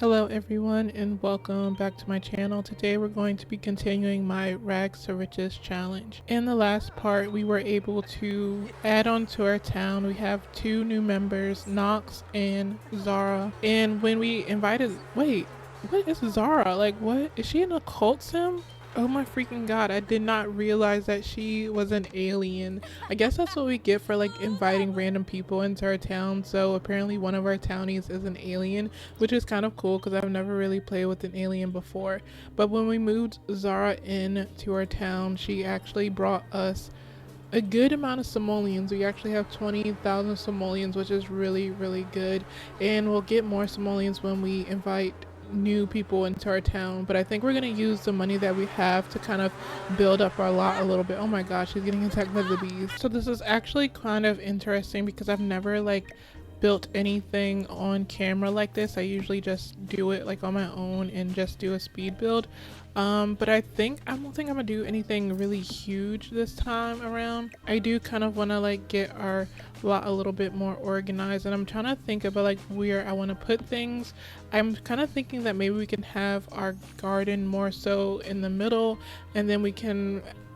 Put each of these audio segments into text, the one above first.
Hello everyone and welcome back to my channel. Today we're going to be continuing my Rags to Riches challenge. In the last part we were able to add on to our town. We have two new members, Nox and Zara. And when we invited, wait, what is Zara? Like what? Is she in a cult sim? Oh my freaking god, I did not realize that she was an alien. I guess that's what we get for like inviting random people into our town. So apparently one of our townies is an alien, which is kind of cool because I've never really played with an alien before. But when we moved Zara in to our town, she actually brought us a good amount of simoleons. We actually have 20,000 simoleons, which is really, really good. And we'll get more simoleons when we invite new people into our town. But I think we're going to use the money that we have to kind of build up our lot a little bit. Oh my gosh, she's getting attacked by the bees. So this is actually kind of interesting because I've never like built anything on camera like this. I usually just do it like on my own and just do a speed build. But I don't think I'm gonna do anything really huge this time around. I do kind of want to like get our lot a little bit more organized, and I'm trying to think about like where I want to put things. I'm kind of thinking that maybe we can have our garden more so in the middle, and then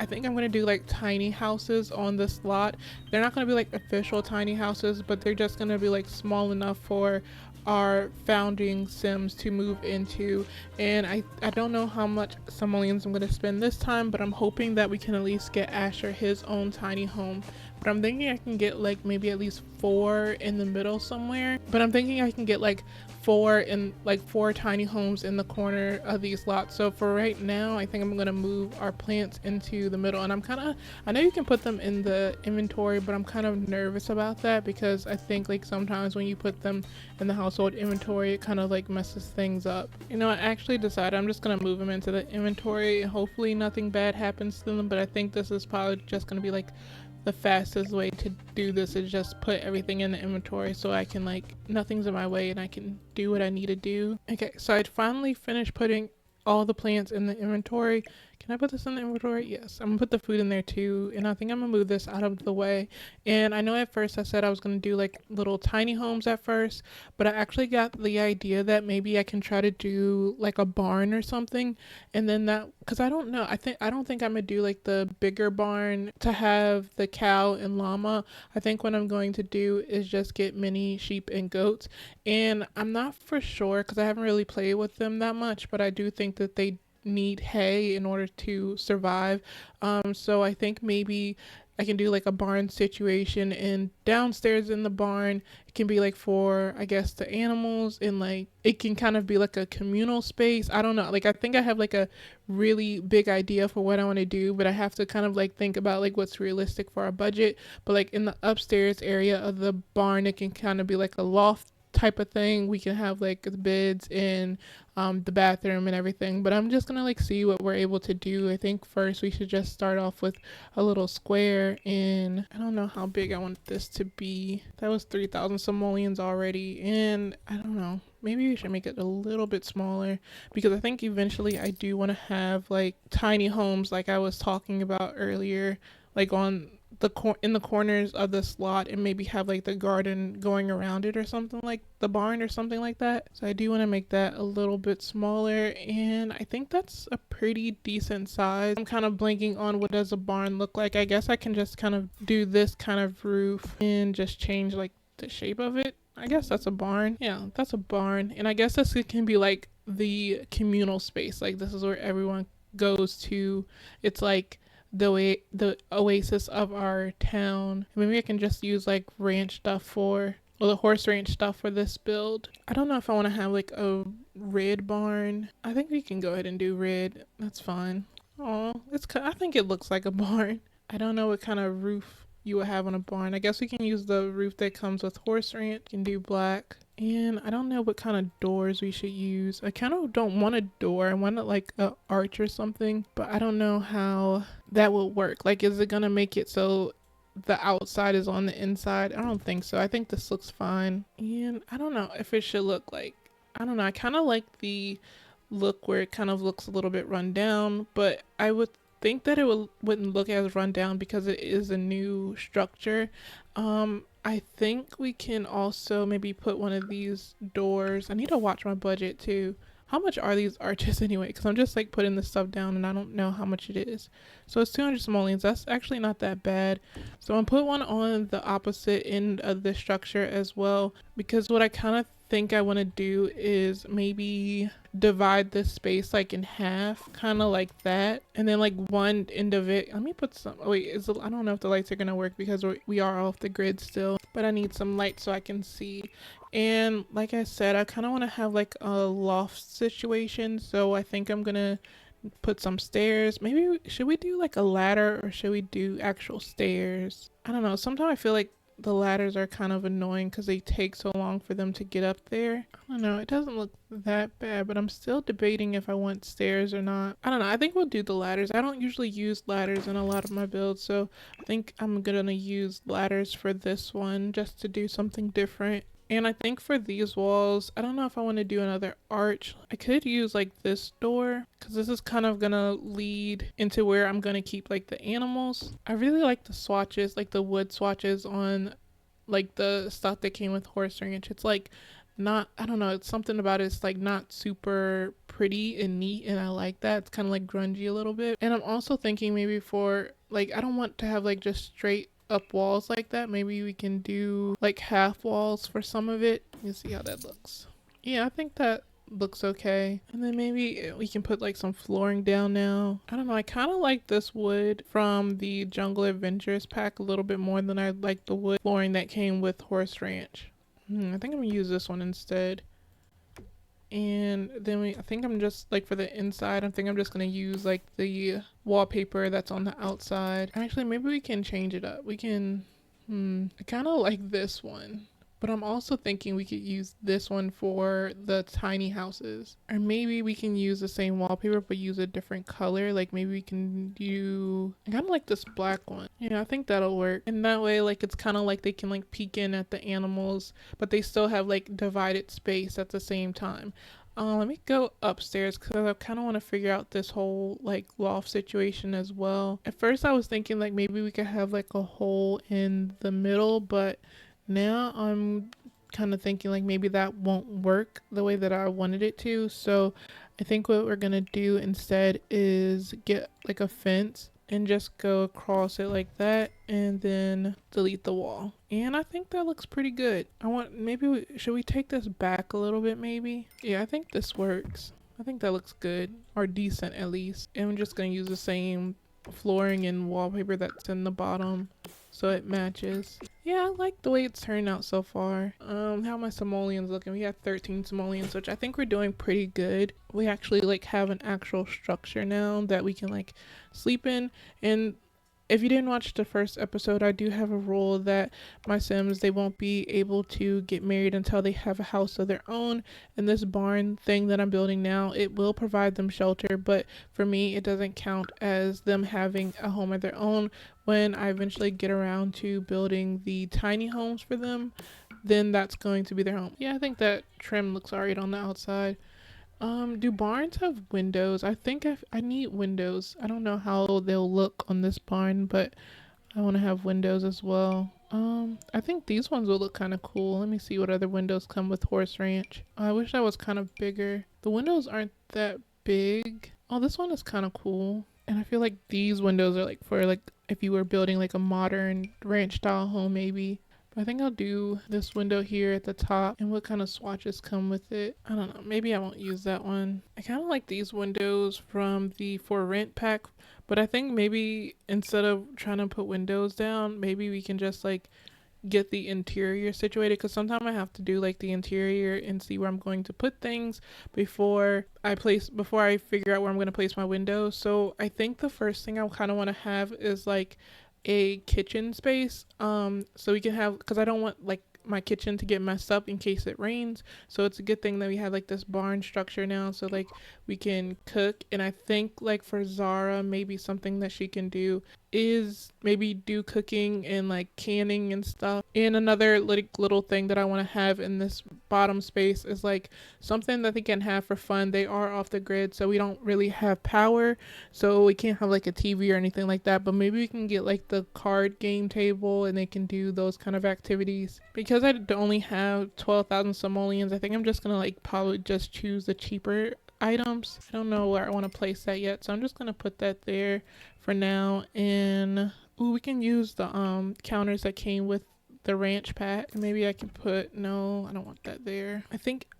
I think I'm gonna do like tiny houses on this lot. They're not gonna be like official tiny houses, but they're just gonna be like small enough for our founding sims to move into. And I don't know how much simoleons I'm going to spend this time, but I'm hoping that we can at least get Asher his own tiny home. But I'm thinking I can get like maybe at least 4 in the middle somewhere. But I'm thinking I can get like 4 tiny homes in the corner of these lots. So for right now, I think I'm gonna move our plants into the middle. And I know you can put them in the inventory, but I'm kind of nervous about that because I think like sometimes when you put them in the household inventory, it kind of like messes things up. You know, I actually decided I'm just gonna move them into the inventory and hopefully nothing bad happens to them. But I think this is probably just gonna be like the fastest way to do this is just put everything in the inventory so I can like nothing's in my way and I can do what I need to do. Okay, so I'd finally finished putting all the plants in the inventory. Can I put this in the inventory? Yes, I'm gonna put the food in there too, and I think I'm gonna move this out of the way. And I know at first I said I was gonna do like little tiny homes at first, but I actually got the idea that maybe I can try to do like a barn or something, and then that, because I don't think I'm gonna do like the bigger barn to have the cow and llama. I think what I'm going to do is just get mini sheep and goats, and I'm not for sure because I haven't really played with them that much, but I do think that they need hay in order to survive. So I think maybe I can do like a barn situation, and downstairs in the barn it can be like for I guess the animals, and like it can kind of be like a communal space. I don't know. Like I think I have like a really big idea for what I want to do, but I have to kind of like think about like what's realistic for our budget. But like in the upstairs area of the barn, it can kind of be like a loft type of thing. We can have like the beds and the bathroom and everything, but I'm just gonna like see what we're able to do. I think first we should just start off with a little square, and I don't know how big I want this to be. That was 3,000 simoleons already, and I don't know, maybe we should make it a little bit smaller because I think eventually I do want to have like tiny homes like I was talking about earlier, like on in the corners of the slot, and maybe have like the garden going around it or something, like the barn or something like that. So I do want to make that a little bit smaller, and I think that's a pretty decent size. I'm kind of blanking on what does a barn look like. I guess I can just kind of do this kind of roof and just change like the shape of it. I guess that's a barn. Yeah, that's a barn. And I guess this can be like the communal space. Like this is where everyone goes to. It's like the oasis of our town. Maybe I can just use like ranch stuff the horse ranch stuff for this build. I don't know if I want to have like a red barn. I think we can go ahead and do red. That's fine. Oh, I think it looks like a barn. I don't know what kind of roof you would have on a barn. I guess we can use the roof that comes with horse ranch. We can do black. And I don't know what kind of doors we should use. I kind of don't want a door. I want it like a arch or something, but I don't know how that will work. Like, is it gonna make it so the outside is on the inside? I don't think so. I think this looks fine. And I don't know if it should look like, I don't know. I kind of like the look where it kind of looks a little bit run down, but I would think that wouldn't look as run down because it is a new structure. I think we can also maybe put one of these doors. I need to watch my budget too. How much are these arches anyway? Because I'm just like putting this stuff down and I don't know how much it is. So it's 200 simoleons. That's actually not that bad. So I'm gonna put one on the opposite end of the structure as well. Because what I kind of think I want to do is maybe divide this space like in half, kind of like that, and then like one end of it, let me put some, oh wait, I don't know if the lights are gonna work because we are off the grid still, but I need some light so I can see. And like I said, I kind of want to have like a loft situation, so I think I'm gonna put some stairs. Maybe should we do like a ladder or should we do actual stairs? I don't know, sometimes I feel like the ladders are kind of annoying because they take so long for them to get up there. I don't know, it doesn't look that bad, but I'm still debating if I want stairs or not. I don't know, I think we'll do the ladders. I don't usually use ladders in a lot of my builds, so I think I'm gonna use ladders for this one just to do something different. And I think for these walls, I don't know if I want to do another arch. I could use like this door because this is kind of gonna lead into where I'm gonna keep like the animals. I really like the swatches, like the wood swatches on like the stuff that came with horse ranch. It's like not, I don't know, it's something about it. It's like not super pretty and neat, and I like that. It's kind of like grungy a little bit. And I'm also thinking maybe for like, I don't want to have like just straight up walls like that. Maybe we can do like half walls for some of it. You see how that looks. Yeah, I think that looks okay. And then maybe we can put like some flooring down now. I don't know, I kind of like this wood from the Jungle Adventures pack a little bit more than I like the wood flooring that came with Horse Ranch. I think I'm gonna use this one instead. And then I think I'm just like for the inside, I think I'm just gonna use like the wallpaper that's on the outside. Actually, maybe we can change it up. We can, I kind of like this one, but I'm also thinking we could use this one for the tiny houses. Or maybe we can use the same wallpaper but use a different color. Like maybe we can do, I kind of like this black one. Yeah, I think that'll work. And that way like it's kind of like they can like peek in at the animals, but they still have like divided space at the same time. Let me go upstairs because I kind of want to figure out this whole like loft situation as well. At first I was thinking like maybe we could have like a hole in the middle, but now I'm kind of thinking like maybe that won't work the way that I wanted it to. So I think what we're gonna do instead is get like a fence and just go across it like that and then delete the wall. And I think that looks pretty good. Should we take this back a little bit maybe? Yeah, I think this works. I think that looks good, or decent at least. And I'm just gonna use the same flooring and wallpaper that's in the bottom so it matches. Yeah, I like the way it's turned out so far. How are my simoleons looking? We have 13 simoleons, which I think we're doing pretty good. We actually like have an actual structure now that we can like sleep in. And if you didn't watch the first episode, I do have a rule that my Sims, they won't be able to get married until they have a house of their own. And this barn thing that I'm building now, it will provide them shelter, but for me, it doesn't count as them having a home of their own. When I eventually get around to building the tiny homes for them, then that's going to be their home. Yeah, I think that trim looks alright on the outside. Do barns have windows? I think I need windows. I don't know how they'll look on this barn, but I want to have windows as well. I think these ones will look kind of cool. Let me see what other windows come with Horse Ranch. I wish that was kind of bigger. The windows aren't that big. Oh, this one is kind of cool. And I feel like these windows are like for like if you were building like a modern ranch style home maybe. I think I'll do this window here at the top. And what kind of swatches come with it? I don't know. Maybe I won't use that one. I kind of like these windows from the For Rent pack. But I think maybe instead of trying to put windows down, maybe we can just like get the interior situated. Because sometimes I have to do like the interior and see where I'm going to put things before I figure out where I'm going to place my windows. So I think the first thing I kind of want to have is like a kitchen space, so we can have, because I don't want like my kitchen to get messed up in case it rains. So it's a good thing that we have like this barn structure now, so like we can cook. And I think like for Zara, maybe something that she can do is maybe do cooking and like canning and stuff. And another little thing that I want to have in this bottom space is like something that they can have for fun. They are off the grid, so we don't really have power, so we can't have like a TV or anything like that, but maybe we can get like the card game table and they can do those kind of activities. Because I only have 12,000 simoleons, I think I'm just gonna like probably just choose the cheaper items. I don't know where I want to place that yet, so I'm just gonna put that there for now. And ooh, we can use the counters that came with the ranch pack. Maybe I can put, no, I don't want that there.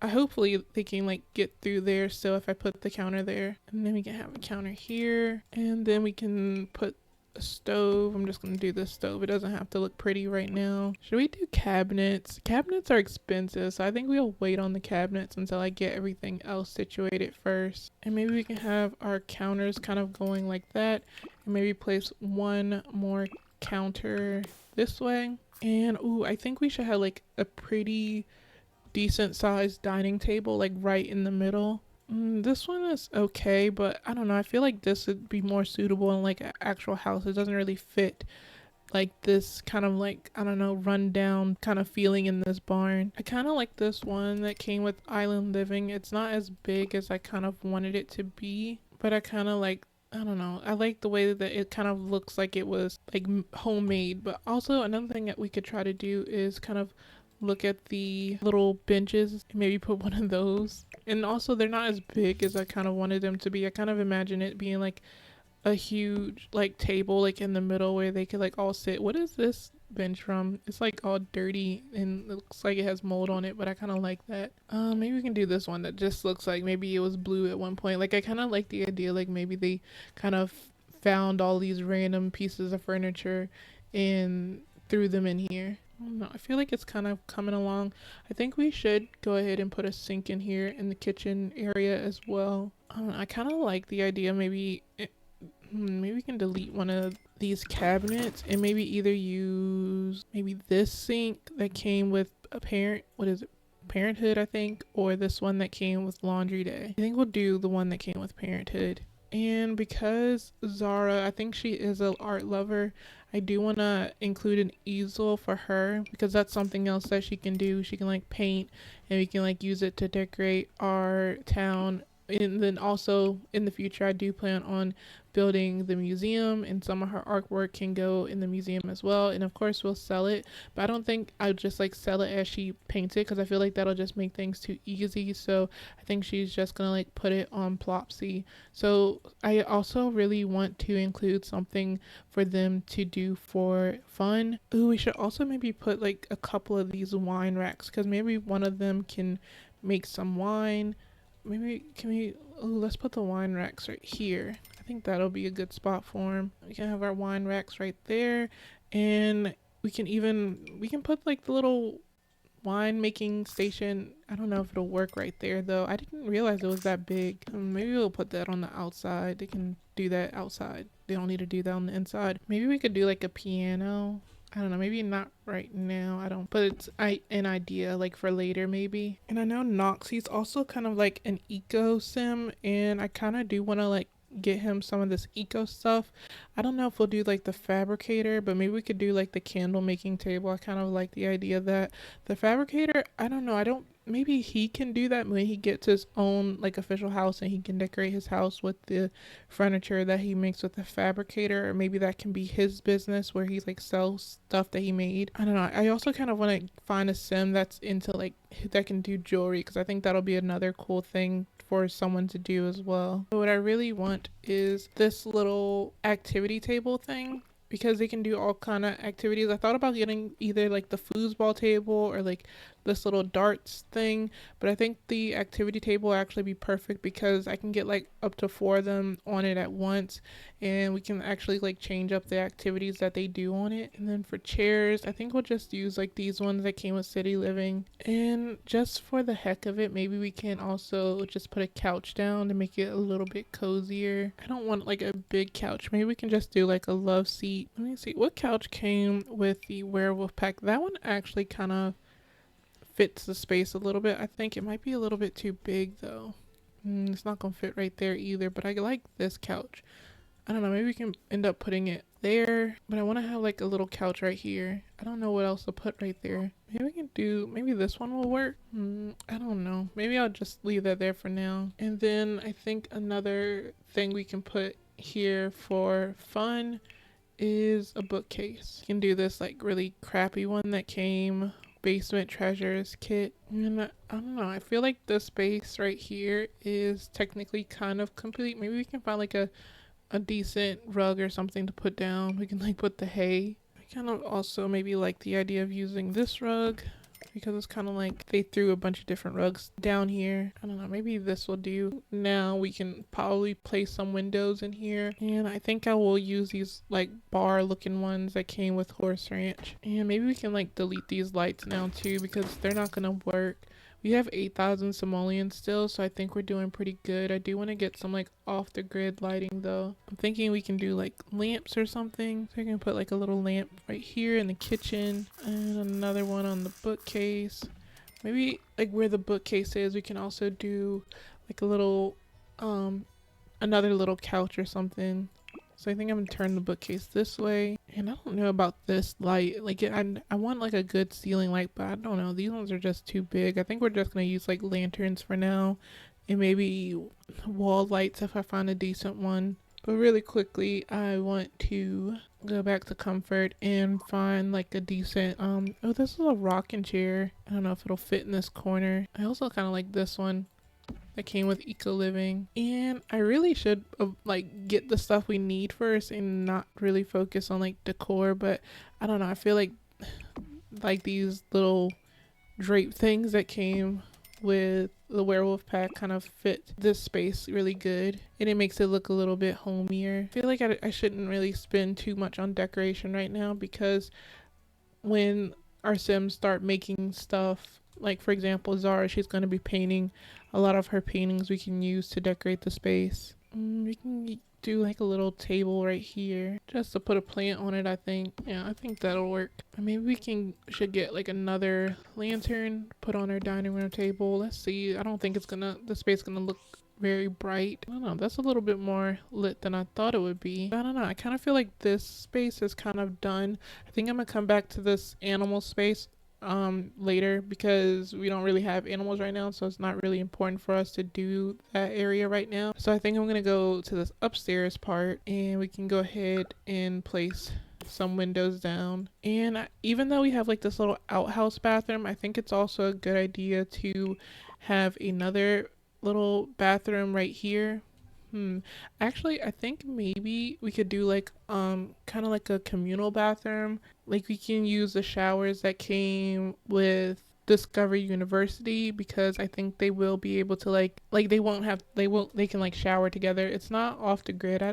I hopefully they can like get through there still if I put the counter there. And then we can have a counter here, and then we can put a stove. I'm just gonna do this stove. It doesn't have to look pretty right now. Should we do cabinets? Cabinets are expensive, so I think we'll wait on the cabinets until I get everything else situated first. And maybe we can have our counters kind of going like that, and maybe place one more counter this way. And ooh, I think we should have like a pretty decent sized dining table like right in the middle. This one is okay, but I don't know. I feel like this would be more suitable in like an actual house. It doesn't really fit like this kind of like, I don't know, rundown kind of feeling in this barn. I kind of like this one that came with island living. It's not as big as I kind of wanted it to be, but I kind of like, I don't know. I like the way that it kind of looks like it was like homemade. But also another thing that we could try to do is kind of look at the little benches and maybe put one of those. And also they're not as big as I kind of wanted them to be. I kind of imagine it being like a huge like table like in the middle where they could like all sit. What is this bench from? It's like all dirty and it looks like it has mold on it, but I kind of like that. Maybe we can do this one that just looks like maybe it was blue at one point. Like I kind of like the idea like maybe they kind of found all these random pieces of furniture and threw them in here. I don't know. I feel like it's kind of coming along. I think we should go ahead and put a sink in here in the kitchen area as well. I kind of like the idea maybe we can delete one of these cabinets and maybe either use maybe this sink that came with a Parenthood, I think, or this one that came with Laundry Day. I think we'll do the one that came with Parenthood. And because Zara, I think she is an art lover, I do want to include an easel for her because that's something else that she can do. She can like paint and we can like use it to decorate our town. And then also in the future, I do plan on building the museum, and some of her artwork can go in the museum as well. And of course, we'll sell it, but I don't think I'll just like sell it as she paints it because I feel like that'll just make things too easy. So I think she's just gonna like put it on Plopsy. So I also really want to include something for them to do for fun. Ooh, we should also maybe put like a couple of these wine racks because maybe one of them can make some wine. Maybe let's put the wine racks right here. I think that'll be a good spot for them. We can have our wine racks right there, and we can put like the little wine making station. I don't know if it'll work right there though. I didn't realize it was that big. Maybe we'll put that on the outside. They can do that outside. They don't need to do that on the inside. Maybe we could do like a piano. I don't know, maybe not right now. But it's an idea like for later maybe. And I know Nox, he's also kind of like an eco sim, and I kind of do want to like get him some of this eco stuff. I don't know if we'll do like the fabricator, but maybe we could do like the candle making table. I kind of like the idea that the fabricator, I don't know, maybe he can do that when he gets his own like official house and he can decorate his house with the furniture that he makes with the fabricator, or maybe that can be his business where he like sells stuff that he made. I don't know. I also kind of want to find a sim that's into like that can do jewelry because I think that'll be another cool thing for someone to do as well. But what I really want is this little activity table thing because they can do all kind of activities. I thought about getting either like the foosball table or like this little darts thing, but I think the activity table will actually be perfect because I can get like up to 4 of them on it at once, and we can actually like change up the activities that they do on it. And then for chairs, I think we'll just use like these ones that came with City Living. And just for the heck of it, maybe we can also just put a couch down to make it a little bit cozier. I don't want like a big couch. Maybe we can just do like a love seat. Let me see what couch came with the werewolf pack. That one actually kind of fits the space a little bit. I think it might be a little bit too big though. It's not gonna fit right there either, but I like this couch. I don't know, maybe we can end up putting it there, but I want to have like a little couch right here. I don't know what else to put right there. Maybe we can do, maybe this one will work. I don't know. Maybe I'll just leave that there for now. And then I think another thing we can put here for fun is a bookcase. You can do this like really crappy one that came basement treasures kit. And I don't know, I feel like the space right here is technically kind of complete. Maybe we can find like a decent rug or something to put down. We can like put the hay. I kind of also maybe like the idea of using this rug because it's kind of like they threw a bunch of different rugs down here. I don't know, maybe this will do. Now we can probably place some windows in here, and I think I will use these like bar looking ones that came with Horse Ranch. And maybe we can like delete these lights now too because they're not gonna work. We have 8,000 simoleons still, so I think we're doing pretty good. I do want to get some like off the grid lighting though. I'm thinking we can do like lamps or something. So I can put like a little lamp right here in the kitchen and another one on the bookcase. Maybe like where the bookcase is, we can also do like a little, another little couch or something. So I think I'm gonna turn the bookcase this way. And I don't know about this light. Like I want like a good ceiling light, but I don't know. These ones are just too big. I think we're just gonna use like lanterns for now. And maybe wall lights if I find a decent one. But really quickly, I want to go back to comfort and find like a decent, oh, this is a rocking chair. I don't know if it'll fit in this corner. I also kind of like this one that came with Eco Living, and I really should like get the stuff we need first and not really focus on like decor. But I don't know, I feel like these little drape things that came with the werewolf pack kind of fit this space really good, and it makes it look a little bit homier. I feel like I shouldn't really spend too much on decoration right now, because when our Sims start making stuff, like for example Zara, she's going to be painting a lot of her paintings we can use to decorate the space. We can do like a little table right here just to put a plant on it. I think, yeah, I think that'll work. Maybe we should get like another lantern, put on our dining room table. Let's see, I don't think the space gonna look very bright. I don't know, that's a little bit more lit than I thought it would be. I don't know, I kind of feel like this space is kind of done. I think I'm gonna come back to this animal space later, because we don't really have animals right now, so it's not really important for us to do that area right now. So I think I'm gonna go to this upstairs part, and we can go ahead and place some windows down. And even though we have like this little outhouse bathroom, I think it's also a good idea to have another little bathroom right here. Actually, I think maybe we could do like kind of like a communal bathroom. Like we can use the showers that came with Discovery University, because I think they will be able to like they can like shower together. It's not off the grid.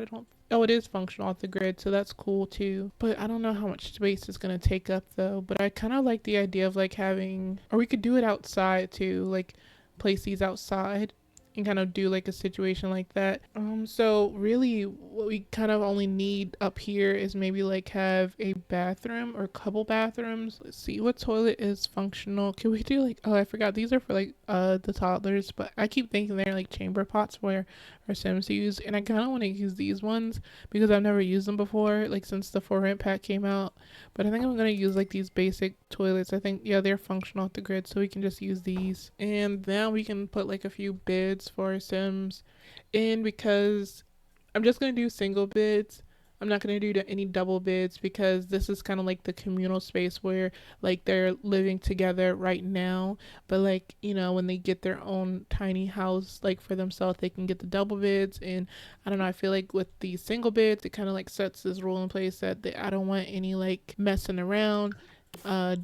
Oh, it is functional off the grid, so that's cool too. But I don't know how much space it's gonna take up though. But I kind of like the idea of like having, or we could do it outside too, like place these outside and kind of do like a situation like that. So really what we kind of only need up here is maybe like have a bathroom or a couple bathrooms. Let's see, what toilet is functional? Can we do like, oh, I forgot, these are for like the toddlers, but I keep thinking they're like chamber pots where our Sims use, and I kind of want to use these ones because I've never used them before, like since the For Rent pack came out. But I think I'm gonna use like these basic toilets. I think, yeah, they're functional off the grid, so we can just use these. And now we can put like a few beds for our Sims in, because I'm just gonna do single beds. I'm not gonna do any double beds, because this is kind of like the communal space where like they're living together right now. But like, you know, when they get their own tiny house like for themselves, they can get the double beds. And I don't know, I feel like with the single beds, it kind of like sets this rule in place that I don't want any like messing around,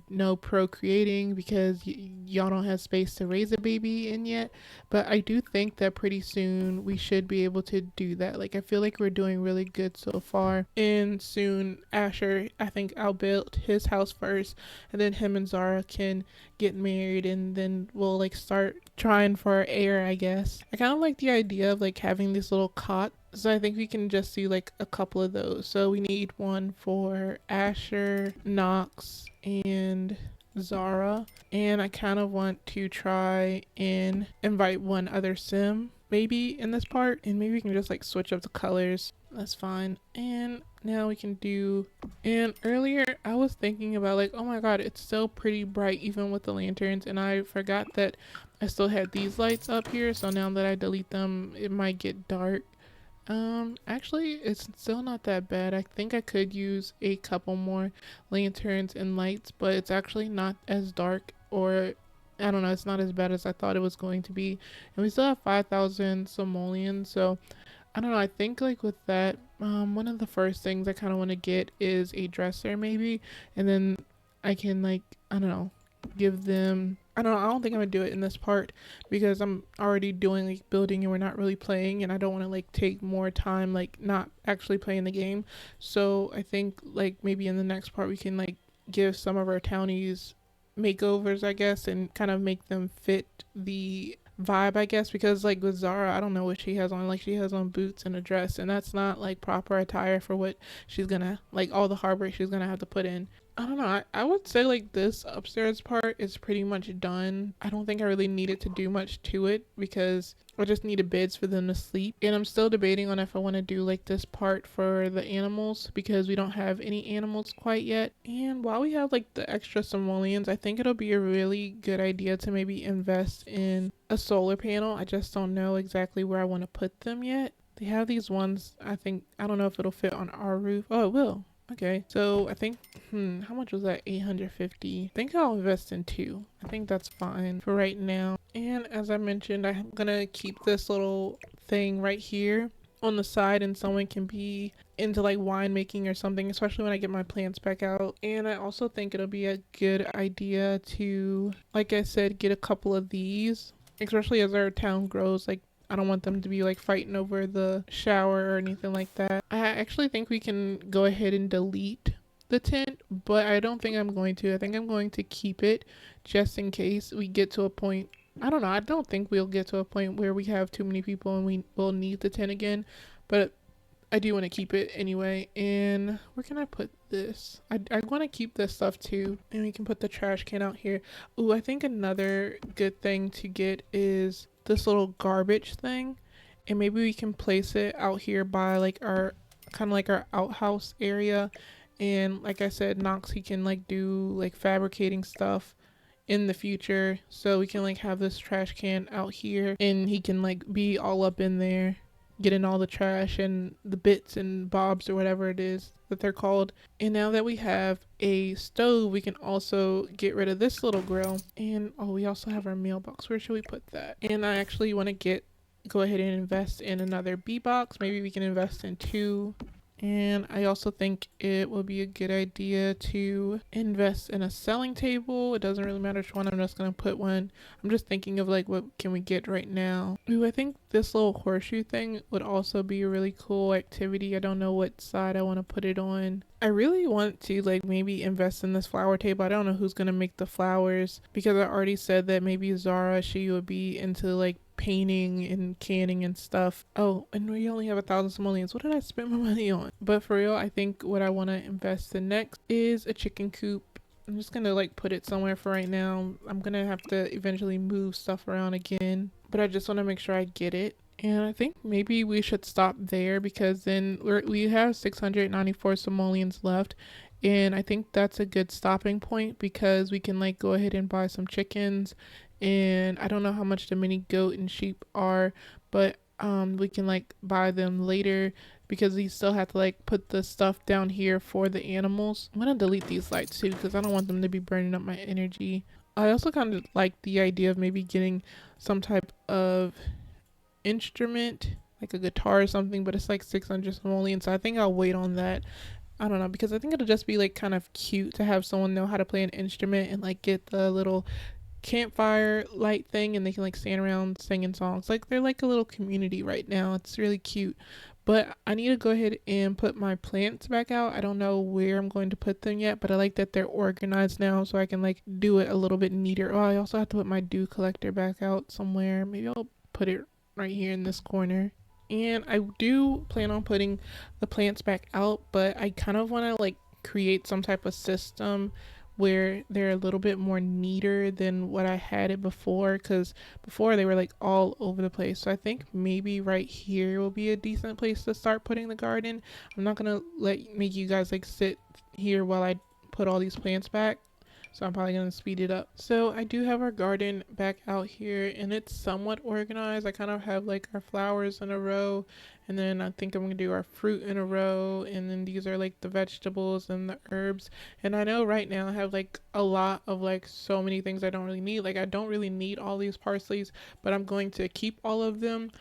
no procreating, because y'all don't have space to raise a baby in yet. But I do think that pretty soon we should be able to do that. Like I feel like we're doing really good so far, and soon Asher, I think I'll build his house first, and then him and Zara can get married, and then we'll like start trying for our heir, I guess. I kind of like the idea of like having this little cot, so I think we can just do like a couple of those. So we need one for Asher, Knox, and Zara. And I kind of want to try and invite one other Sim maybe in this part, and maybe we can just like switch up the colors. That's fine. And Now we can do, and earlier I was thinking about like, oh my god, it's still pretty bright even with the lanterns, and I forgot that I still had these lights up here, so now that I delete them it might get dark. Actually it's still not that bad. I think I could use a couple more lanterns and lights, but it's actually not as dark, or I don't know, it's not as bad as I thought it was going to be. And we still have 5,000 simoleons, so I don't know, I think like with that, one of the first things I kind of want to get is a dresser maybe, and then I can like, I don't know, give them, I don't know, I don't think I'm gonna do it in this part because I'm already doing like building and we're not really playing, and I don't want to like take more time like not actually playing the game. So I think like maybe in the next part we can like give some of our townies makeovers, I guess, and kind of make them fit the vibe, I guess, because like with Zara, I don't know what she has on. Like she has on boots and a dress, and that's not like proper attire for what she's gonna, like all the hard work she's gonna have to put in. I don't know. I would say like this upstairs part is pretty much done. I don't think I really needed to do much to it because I just needed beds for them to sleep. And I'm still debating on if I want to do like this part for the animals because we don't have any animals quite yet. And while we have like the extra simoleons, I think it'll be a really good idea to maybe invest in a solar panel. I just don't know exactly where I want to put them yet. They have these ones, I don't know if it'll fit on our roof. Oh, it will. Okay, so I think, how much was that? 850. I think I'll invest in 2. I think that's fine for right now. And as I mentioned, I'm gonna keep this little thing right here on the side, and someone can be into like winemaking or something, especially when I get my plants back out. And I also think it'll be a good idea to, like I said, get a couple of these, especially as our town grows. Like I don't want them to be like fighting over the shower or anything like that. I actually think we can go ahead and delete the tent, but I don't think I'm going to. I think I'm going to keep it just in case we get to a point. I don't know. I don't think we'll get to a point where we have too many people and we will need the tent again, but I do want to keep it anyway. And where can I put this? I want to keep this stuff too. And we can put the trash can out here. Ooh, I think another good thing to get is this little garbage thing. And maybe we can place it out here by like our, kind of like our outhouse area. And like I said, Nox, he can like do like fabricating stuff in the future. So we can like have this trash can out here and he can like be all up in there, getting all the trash and the bits and bobs or whatever it is that they're called. And now that we have a stove, we can also get rid of this little grill. And oh, we also have our mailbox. Where should we put that? And I actually want to go ahead and invest in another bee box. Maybe we can invest in 2. And I also think it will be a good idea to invest in a selling table. It doesn't really matter which one. I'm just going to put one. I'm just thinking of like what can we get right now. Ooh, I think this little horseshoe thing would also be a really cool activity. I don't know what side I want to put it on. I really want to like maybe invest in this flower table. I don't know who's going to make the flowers because I already said that maybe Zara, she would be into like painting and canning and stuff. Oh, and we only have 1,000 simoleons. What did I spend my money on? But for real, I think what I want to invest in next is a chicken coop. I'm just gonna like put it somewhere for right now. I'm gonna have to eventually move stuff around again, but I just want to make sure I get it. And I think maybe we should stop there because then we have 694 simoleons left. And I think that's a good stopping point because we can like go ahead and buy some chickens. And I don't know how much the mini goat and sheep are, but we can like buy them later because we still have to like put the stuff down here for the animals. I'm gonna delete these lights too because I don't want them to be burning up my energy. I also kind of like the idea of maybe getting some type of instrument like a guitar or something, but it's like 600 simoleons, so I think I'll wait on that. I don't know, because I think it'll just be like kind of cute to have someone know how to play an instrument and like get the little campfire light thing and they can like stand around singing songs. Like they're like a little community right now. It's really cute. But I need to go ahead and put my plants back out. I don't know where I'm going to put them yet, but I like that they're organized now so I can like do it a little bit neater. Oh, I also have to put my dew collector back out somewhere. Maybe I'll put it right here in this corner. And I do plan on putting the plants back out, but I kind of want to like create some type of system where they're a little bit more neater than what I had it before, because before they were like all over the place. So I think maybe right here will be a decent place to start putting the garden. I'm not gonna make you guys like sit here while I put all these plants back, so I'm probably gonna speed it up. So I do have our garden back out here, and it's somewhat organized. I kind of have like our flowers in a row, and then I think I'm gonna do our fruit in a row, and then these are like the vegetables and the herbs. And I know right now I have like a lot of like so many things I don't really need. Like I don't really need all these parsleys, but I'm going to keep all of them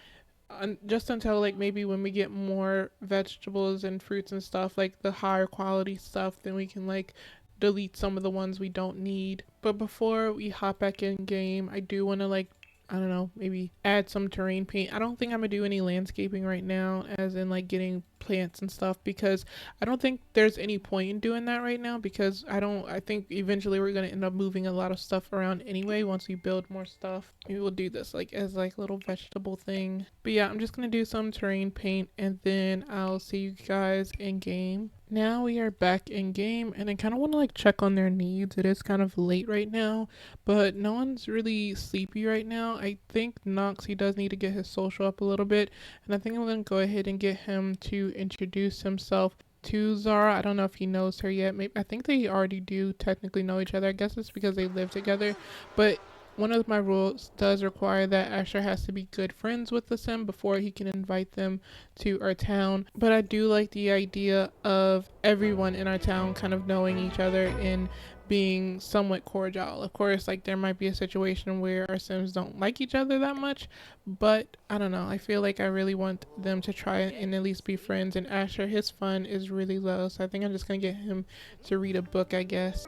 just until like maybe when we get more vegetables and fruits and stuff, like the higher quality stuff, then we can like delete some of the ones we don't need. But before we hop back in game, I do want to like, I don't know, maybe add some terrain paint. I don't think I'm gonna do any landscaping right now, as in like getting plants and stuff, because I don't think there's any point in doing that right now, because I think eventually we're gonna end up moving a lot of stuff around anyway once we build more stuff. Maybe we'll do this like as like a little vegetable thing. But yeah, I'm just gonna do some terrain paint, and then I'll see you guys in game. Now we are back in game, and I kind of want to like check on their needs. It is kind of late right now, but no one's really sleepy right now. I think Nox, he does need to get his social up a little bit, and I think I'm going to go ahead and get him to introduce himself to Zara. I don't know if he knows her yet. Maybe I think they already do technically know each other. I guess it's because they live together, but one of my rules does require that Asher has to be good friends with the sim before he can invite them to our town. But I do like the idea of everyone in our town kind of knowing each other and being somewhat cordial. Of course, like there might be a situation where our sims don't like each other that much, but I don't know. I feel like I really want them to try and at least be friends. And Asher, his fun is really low, so I think I'm just gonna get him to read a book, I guess.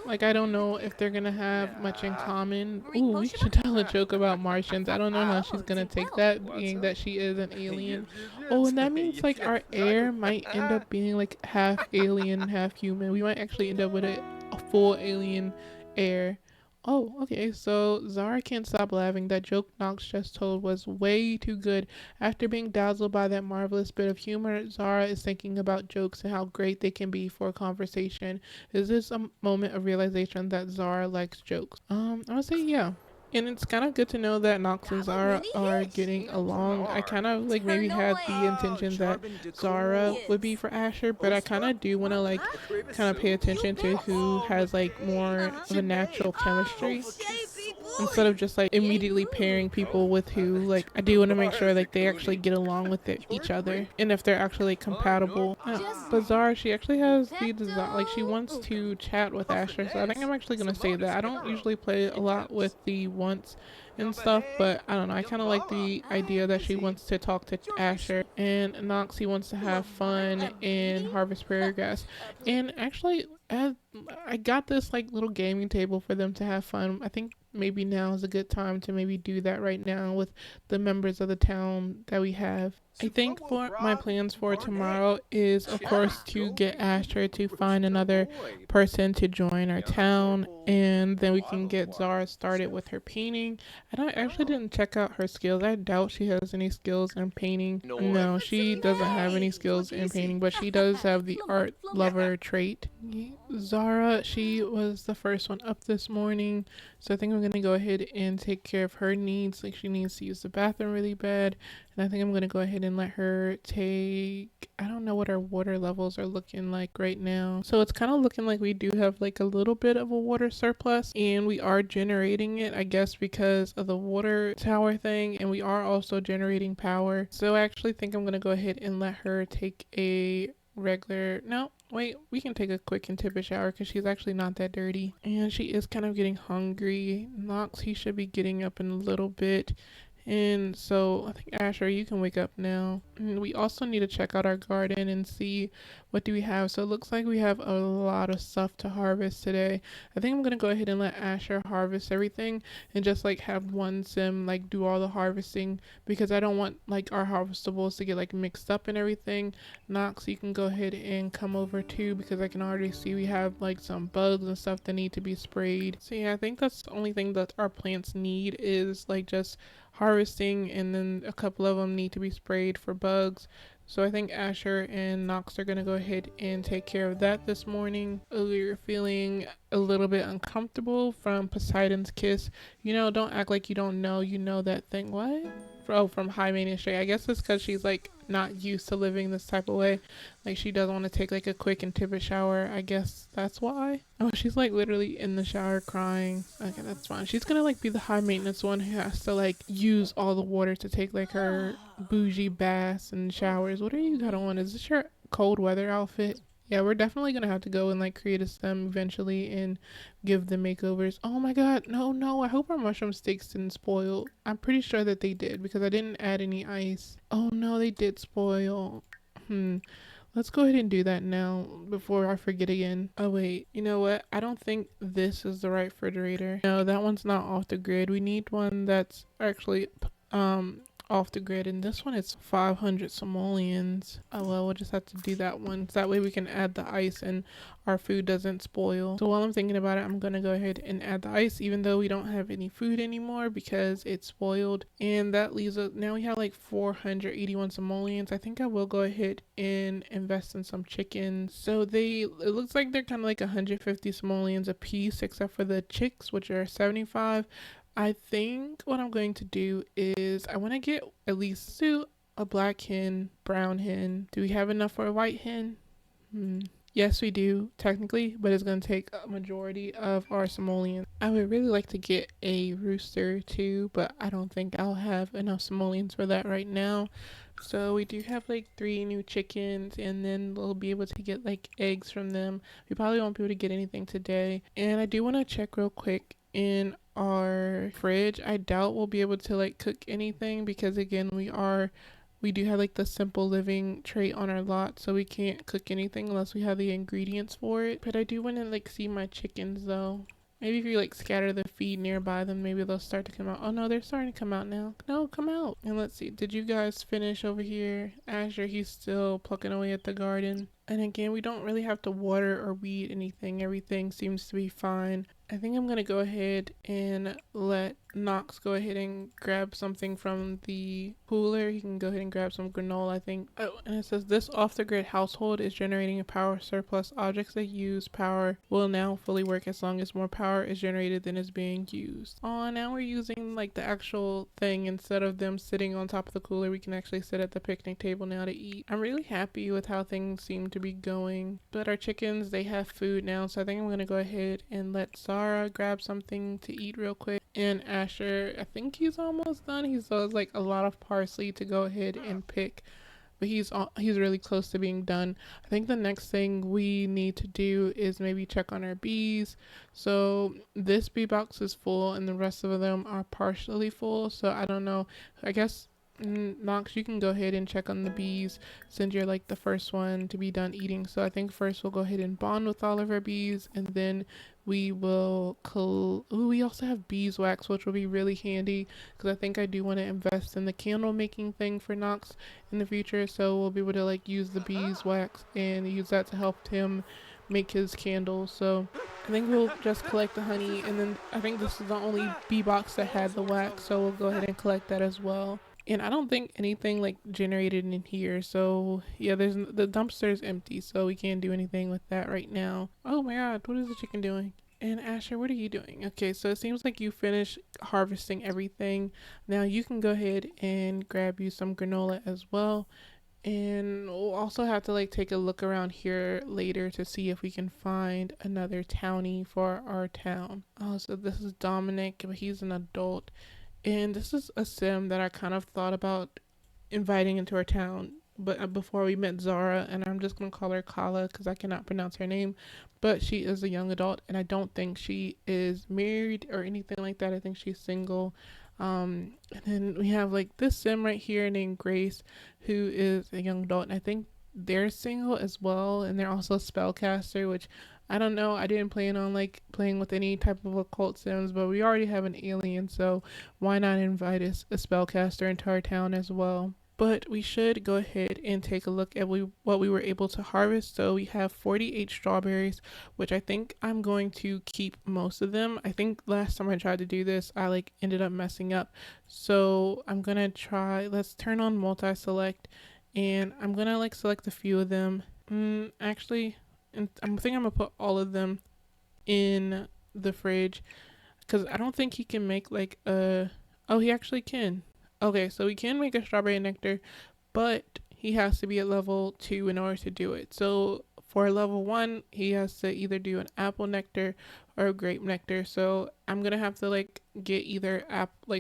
Like, I don't know if they're gonna have much in common. Ooh, we should tell a joke about Martians. I don't know how she's gonna take that, being that she is an alien. Oh, and that means like our heir might end up being like half alien, half human. We might actually end up with a full alien heir. Oh, okay, so Zara can't stop laughing. That joke Nox just told was way too good. After being dazzled by that marvelous bit of humor, Zara is thinking about jokes and how great they can be for a conversation. Is this a moment of realization that Zara likes jokes? I would say yeah. And it's kind of good to know that Nox and Zara are getting along. I kind of like maybe had the intention that Zara would be for Asher, but I kind of do want to like kind of pay attention to who has like more of a natural chemistry, instead of just like immediately pairing people with who, like I do want to make sure like they actually get along with each other, and if they're actually compatible. But Zara, she actually has the desire, like she wants to chat with Asher, so I think I'm actually gonna say that. I don't usually play a lot with the wants and stuff, but I don't know, I kind of like the idea that she wants to talk to Asher, and Noxie wants to have fun in Harvest Prairie Grass. And actually, I got this like little gaming table for them to have fun. I think maybe now is a good time to maybe do that right now with the members of the town that we have. I think for my plans for tomorrow is, of course, to get Asher to find another person to join our town, and then we can get Zara started with her painting. And I actually didn't check out her skills. I doubt she has any skills in painting. No, she doesn't have any skills in painting, but she does have the art lover trait. Zara, she was the first one up this morning, so I think I'm gonna go ahead and take care of her needs. Like she needs to use the bathroom really bad, and I think I'm gonna go ahead and let her take, I don't know what our water levels are looking like right now. So it's kind of looking like we do have like a little bit of a water surplus, and we are generating it, I guess, because of the water tower thing, and we are also generating power. So I actually think I'm gonna go ahead and let her take a regular, no wait, we can take a quick and tepid shower because she's actually not that dirty, and she is kind of getting hungry. Nox, he should be getting up in a little bit, and so I think Asher, you can wake up now. And we also need to check out our garden and see what do we have. So it looks like we have a lot of stuff to harvest today. I think I'm gonna go ahead and let Asher harvest everything and just like have one sim like do all the harvesting, because I don't want like our harvestables to get like mixed up and everything. Nox, you can go ahead and come over too, because I can already see we have like some bugs and stuff that need to be sprayed. So yeah, I think that's the only thing that our plants need is like just harvesting, and then a couple of them need to be sprayed for bugs. So I think Asher and Nox are gonna go ahead and take care of that this morning. We're feeling a little bit uncomfortable from Poseidon's kiss. You know, don't act like you don't know. You know that thing. What? Oh, from High Maintenance Straight. I guess it's because she's like not used to living this type of way. Like she doesn't want to take like a quick and tepid shower. I guess that's why. Oh, she's like literally in the shower crying. Okay, that's fine. She's gonna like be the high maintenance one who has to like use all the water to take like her bougie baths and showers. What are you got on? Is this your cold weather outfit? Yeah, we're definitely gonna have to go and like create a stem eventually and give them makeovers. Oh my god, no, no, I hope our mushroom steaks didn't spoil. I'm pretty sure that they did because I didn't add any ice. Oh no, they did spoil. Let's go ahead and do that now before I forget again. Oh wait, you know what? I don't think this is the right refrigerator. No, that one's not off the grid. We need one that's actually off the grid, and this one is 500 simoleons. Oh well, we'll just have to do that one so that way we can add the ice and our food doesn't spoil. So while I'm thinking about it, I'm gonna go ahead and add the ice even though we don't have any food anymore because it's spoiled, and that leaves us now we have like 481 simoleons. I think I will go ahead and invest in some chickens. So it looks like they're kind of like 150 simoleons a piece except for the chicks, which are 75. I think what I'm going to do is I want to get at least two, a black hen, brown hen. Do we have enough for a white hen? Yes, we do, technically, but it's going to take a majority of our simoleons. I would really like to get a rooster too, but I don't think I'll have enough simoleons for that right now. So we do have like 3 new chickens, and then we'll be able to get like eggs from them. We probably won't be able to get anything today. And I do want to check real quick in our fridge. I doubt we'll be able to like cook anything because again, we do have like the simple living trait on our lot, so we can't cook anything unless we have the ingredients for it. But I do want to like see my chickens though. Maybe if you like scatter the feed nearby them, maybe they'll start to come out. Oh no, they're starting to come out now. No, come out. And let's see, did you guys finish over here? Asher, he's still plucking away at the garden. And again, we don't really have to water or weed anything. Everything seems to be fine. I think I'm gonna go ahead and let Nox go ahead and grab something from the cooler. He can go ahead and grab some granola, I think. Oh, and it says this off-the-grid household is generating a power surplus. Objects that use power will now fully work as long as more power is generated than is being used. Oh, now we're using like the actual thing instead of them sitting on top of the cooler. We can actually sit at the picnic table now to eat. I'm really happy with how things seem to be going. But our chickens, they have food now, so I think I'm gonna go ahead and let Zara grab something to eat real quick. And Asher, I think he's almost done. He still has like a lot of parsley to go ahead and pick, but he's really close to being done. I think the next thing we need to do is maybe check on our bees. So this bee box is full and the rest of them are partially full, so I don't know. I guess Nox, you can go ahead and check on the bees since you're like the first one to be done eating. So I think first we'll go ahead and bond with all of our bees, and then we will we also have beeswax, which will be really handy because I think I do want to invest in the candle making thing for Nox in the future. So we'll be able to like use the beeswax and use that to help him make his candles. So I think we'll just collect the honey, and then I think this is the only bee box that had the wax, so we'll go ahead and collect that as well. And I don't think anything like generated in here, so yeah, the dumpster is empty, so we can't do anything with that right now. Oh my god, what is the chicken doing? And Asher, what are you doing? Okay, so it seems like you finished harvesting everything. Now you can go ahead and grab you some granola as well. And we'll also have to like take a look around here later to see if we can find another townie for our town. Oh, so this is Dominic, but he's an adult. And this is a sim that I kind of thought about inviting into our town, but before we met Zara, and I'm just gonna call her Kala because I cannot pronounce her name. But she is a young adult, and I don't think she is married or anything like that. I think she's single. And then we have like this sim right here named Grace, who is a young adult, and I think they're single as well, and they're also a spellcaster, which I don't know. I didn't plan on like playing with any type of occult sims, but we already have an alien, so why not invite a spellcaster into our town as well? But we should go ahead and take a look at what we were able to harvest. So we have 48 strawberries, which I think I'm going to keep most of them. I think last time I tried to do this, I like ended up messing up. So I'm gonna try, let's turn on multi-select, and I'm gonna like select a few of them. Actually, and I think I'm gonna put all of them in the fridge because I don't think he can make like a. Oh, he actually can. Okay, so he can make a strawberry nectar, but he has to be at level 2 in order to do it. So for level 1, he has to either do an apple nectar or a grape nectar. So I'm gonna have to like get either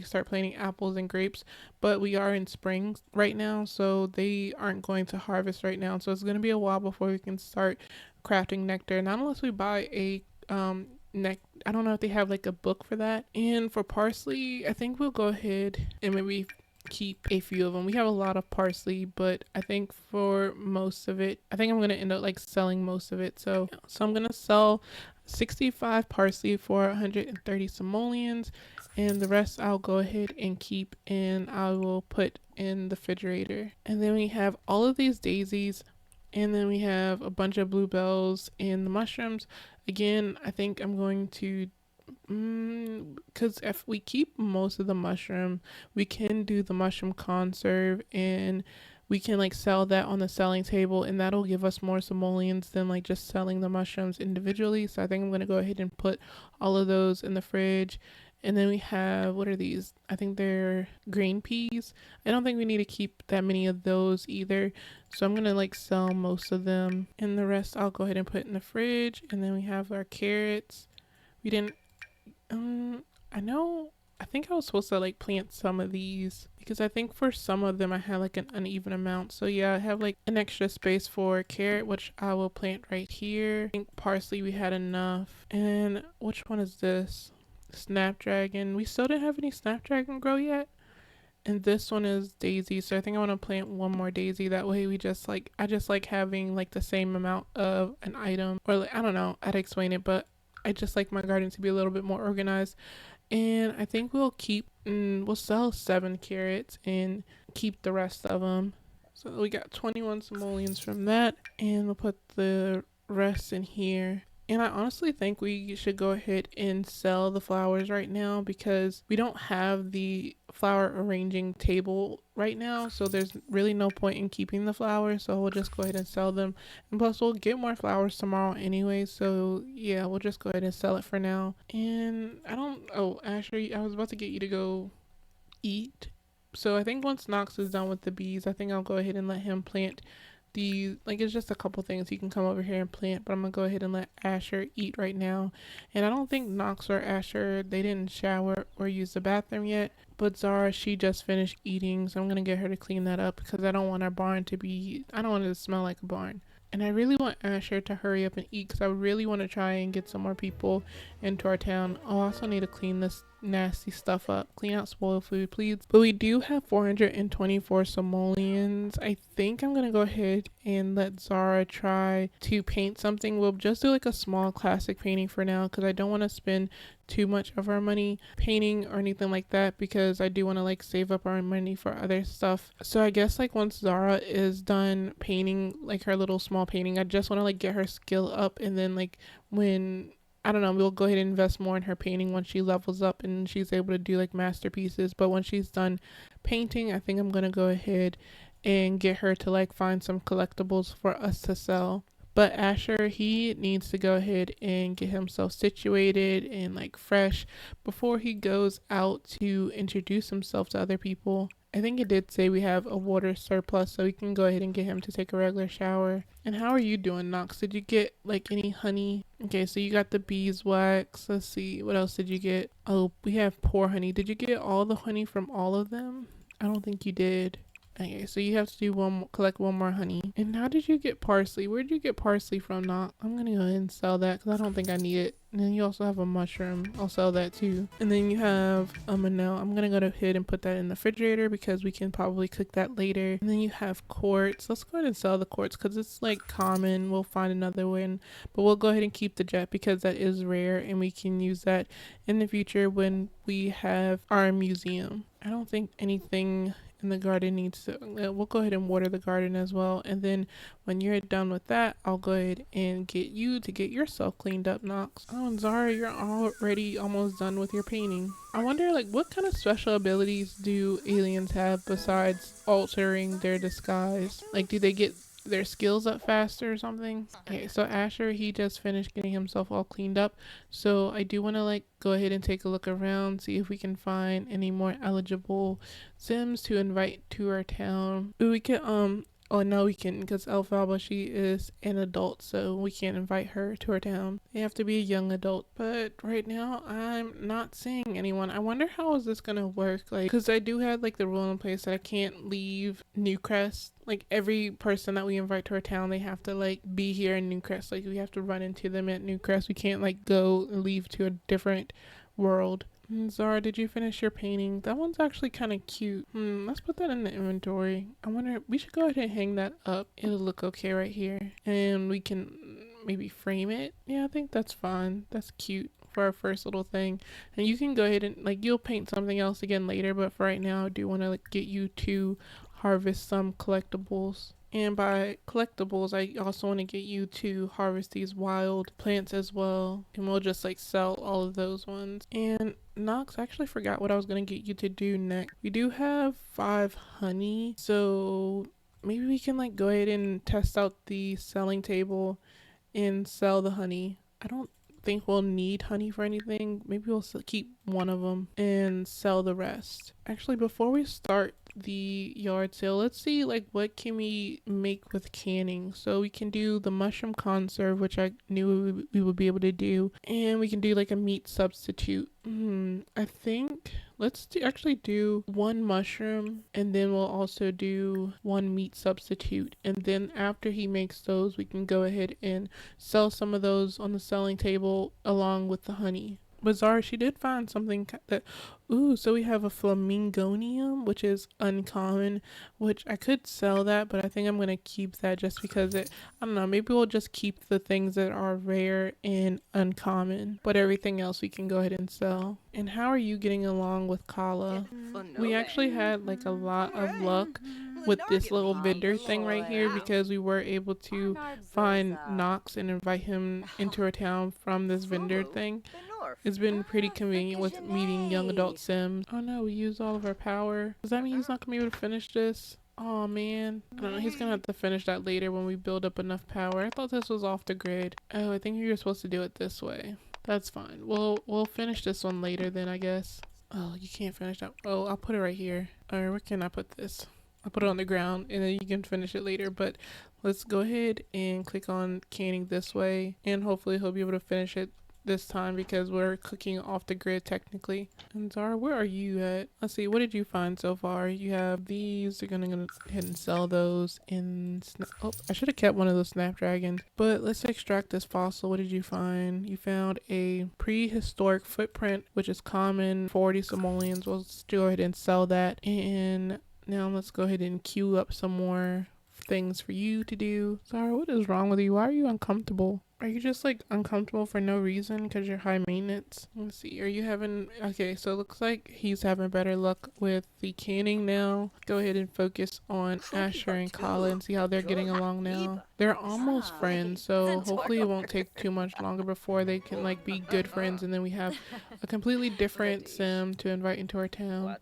start planting apples and grapes, but we are in spring right now, so they aren't going to harvest right now. So it's gonna be a while before we can start crafting nectar. Not unless we buy a I don't know if they have like a book for that. And for parsley, I think we'll go ahead and maybe keep a few of them. We have a lot of parsley, but I think for most of it, I think I'm gonna end up like selling most of it. So I'm gonna sell 65 parsley for 130 simoleons, and the rest I'll go ahead and keep and I will put in the refrigerator. And then we have all of these daisies, and then we have a bunch of bluebells and the mushrooms. Again, I think I'm going to because if we keep most of the mushroom, we can do the mushroom conserve, and we can like sell that on the selling table, and that'll give us more simoleons than like just selling the mushrooms individually. So I think I'm going to go ahead and put all of those in the fridge. And then we have, what are these? I think they're green peas. I don't think we need to keep that many of those either. So I'm going to like sell most of them, and the rest I'll go ahead and put in the fridge. And then we have our carrots. We didn't I know. I think I was supposed to like plant some of these because I think for some of them I had like an uneven amount. So yeah, I have like an extra space for carrot, which I will plant right here. I think parsley we had enough. And which one is this? Snapdragon. We still didn't have any snapdragon grow yet. And this one is daisy. So I think I want to plant one more daisy. That way we just like, I just like having like the same amount of an item. Or like, I don't know, I'd explain it, but I just like my garden to be a little bit more organized. And I think we'll sell 7 carrots and keep the rest of them. So we got 21 simoleons from that, and we'll put the rest in here. And I honestly think we should go ahead and sell the flowers right now because we don't have the flower arranging table right now. So there's really no point in keeping the flowers. So we'll just go ahead and sell them. And plus we'll get more flowers tomorrow anyway. So yeah, we'll just go ahead and sell it for now. And actually I was about to get you to go eat. So I think once Knox is done with the bees, I think I'll go ahead and let him plant it's just a couple things he can come over here and plant, but I'm gonna go ahead and let Asher eat right now. And I don't think Knox or Asher, they didn't shower or use the bathroom yet, but Zara, she just finished eating, so I'm gonna get her to clean that up because I don't want our barn I don't want it to smell like a barn. And I really want Asher to hurry up and eat because I really want to try and get some more people into our town. Oh, I also need to clean this nasty stuff up. Clean out spoiled food, please. But we do have 424 simoleons. I think I'm going to go ahead and let Zara try to paint something. We'll just do like a small classic painting for now because I don't want to spend too much of our money painting or anything like that because I do want to like save up our money for other stuff. So I guess like once Zara is done painting like her little small painting, I just want to like get her skill up, and then like when I don't know, we'll go ahead and invest more in her painting once she levels up and she's able to do like masterpieces. But when she's done painting, I think I'm gonna go ahead and get her to like find some collectibles for us to sell. But Asher, he needs to go ahead and get himself situated and like fresh before he goes out to introduce himself to other people. I think it did say we have a water surplus, so we can go ahead and get him to take a regular shower. And how are you doing, Knox? Did you get like any honey? Okay, so you got the beeswax. Let's see, what else did you get? Oh, we have pour honey. Did you get all the honey from all of them? I don't think you did. Okay, so you have to do collect one more honey. And how did you get parsley? Where did you get parsley from, Knox? I'm gonna go ahead and sell that because I don't think I need it. And then you also have a mushroom. I'll sell that too. And then you have a manel. I'm gonna go ahead and put that in the refrigerator because we can probably cook that later. And then you have quartz. Let's go ahead and sell the quartz because it's like common. We'll find another one, but we'll go ahead and keep the jet because that is rare and we can use that in the future when we have our museum. I don't think anything and the garden needs to, we'll go ahead and water the garden as well. And then when you're done with that, I'll go ahead and get you to get yourself cleaned up, Nox. Oh, and Zara, you're already almost done with your painting. I wonder, like, what kind of special abilities do aliens have besides altering their disguise? Like, do they get their skills up faster or something? Okay, so Asher, he just finished getting himself all cleaned up. So I do want to like go ahead and take a look around, see if we can find any more eligible Sims to invite to our town. We can oh no, we can, because Elphaba, she is an adult, so we can't invite her to our town. They have to be a young adult. But right now, I'm not seeing anyone. I wonder how is this gonna work? Like, because I do have like the rule in place that I can't leave Newcrest. Like every person that we invite to our town, they have to like be here in Newcrest. Like we have to run into them at Newcrest. We can't like go and leave to a different world. Zara, did you finish your painting? That one's actually kind of cute. Let's put that in the inventory. I wonder, we should go ahead and hang that up. It'll look okay right here. And we can maybe frame it. Yeah, I think that's fine. That's cute for our first little thing. And you can go ahead and, like, you'll paint something else again later, but for right now, I do want to like get you to harvest some collectibles. And by collectibles, I also want to get you to harvest these wild plants as well. And we'll just like sell all of those ones. And Nox, I actually forgot what I was going to get you to do next. We do have 5 honey. So maybe we can like go ahead and test out the selling table and sell the honey. I don't think we'll need honey for anything. Maybe we'll keep one of them and sell the rest. Actually, before we start the yard sale, let's see like what can we make with canning. So we can do the mushroom conserve, which I knew we would be able to do, and we can do like a meat substitute. I think let's actually do 1 mushroom, and then we'll also do 1 meat substitute, and then after he makes those, we can go ahead and sell some of those on the selling table along with the honey. Bizarre, she did find something that, ooh, so we have a flamingonium, which is uncommon, which I could sell that, but I think I'm going to keep that just because I don't know, maybe we'll just keep the things that are rare and uncommon, but everything else we can go ahead and sell. And how are you getting along with Kala? We actually had like a lot of luck with this little vendor thing right here because we were able to find Nox and invite him into our town from this vendor thing. It's been pretty convenient with meeting young adult Sims. Oh no, we used all of our power. Does that mean he's not gonna be able to finish this? Oh man. I don't know, he's gonna have to finish that later when we build up enough power. I thought this was off the grid. Oh, I think you're supposed to do it this way. That's fine. We'll finish this one later then, I guess. Oh, you can't finish that. Oh, I'll put it right here. Alright, where can I put this? I'll put it on the ground and then you can finish it later, but let's go ahead and click on canning this way, and hopefully he'll be able to finish it this time because we're cooking off the grid technically. And Zara, where are you at? Let's see, what did you find so far? You have these. You're gonna go ahead and sell those in oh, I should have kept one of those snapdragons, but let's extract this fossil. What did you find? You found a prehistoric footprint, which is common, 40 simoleons. We'll just go ahead and sell that. And now let's go ahead and queue up some more things for you to do. Zara, what is wrong with you? Why are you uncomfortable? Are you just like uncomfortable for no reason because you're high maintenance? Let's see, are you having, okay, so it looks like he's having better luck with the canning now. Go ahead and focus on Asher and Kala and see how they're getting along now. They're almost friends, so hopefully it won't take too much longer before they can like be good friends, and then we have a completely different Sim to invite into our town.